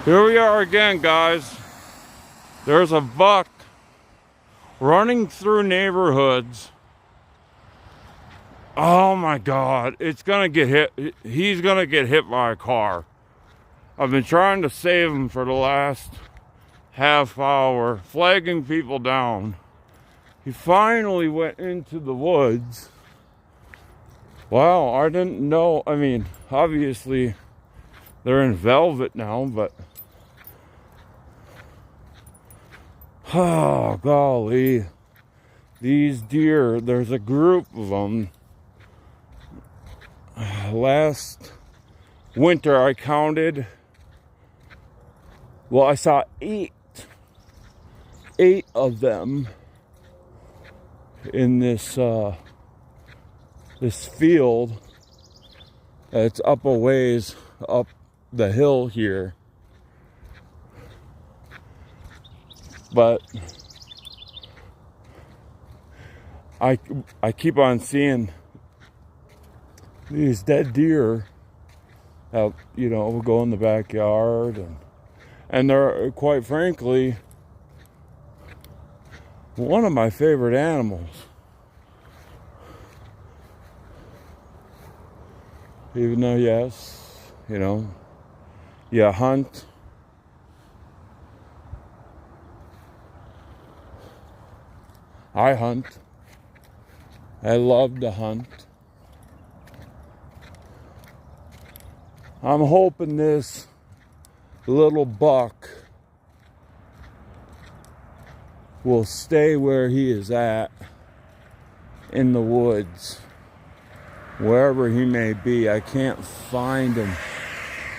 Here we are again, guys. There's a buck running through neighborhoods. Oh my God, it's gonna get hit. He's gonna get hit by a car. I've been trying to save him for the last half hour, flagging people down. He finally went into the woods. Wow, I didn't know. I mean, obviously they're in velvet now, but oh golly, these deer, there's a group of them. Last winter I counted, well, I saw eight of them in this this field that's up a ways up the hill here. But I keep on seeing these dead deer out, will go in the backyard, and they're, quite frankly, one of my favorite animals. Even though, yes, you hunt. I hunt. I love to hunt. I'm hoping this little buck will stay where he is at in the woods, wherever he may be. I can't find him,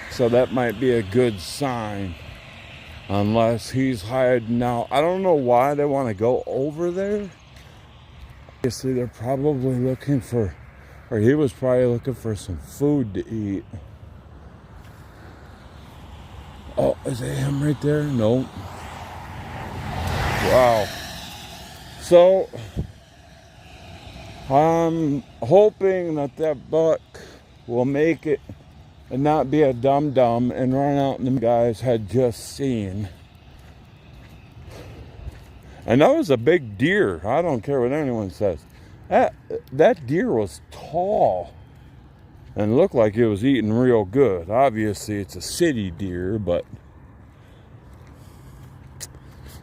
so that might be a good sign, unless he's hiding out. I don't know why they want to go over there. Obviously they're probably looking for, or he was probably looking for some food to eat. Oh, is that him right there? Nope. Wow. So I'm hoping that buck will make it and not be a dum-dum and run out and the guys had just seen. And that was a big deer. I don't care what anyone says. That deer was tall and looked like it was eating real good. Obviously, it's a city deer, but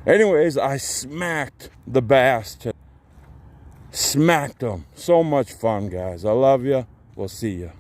anyways, I smacked the bass. Smacked them. So much fun, guys. I love you. We'll see you.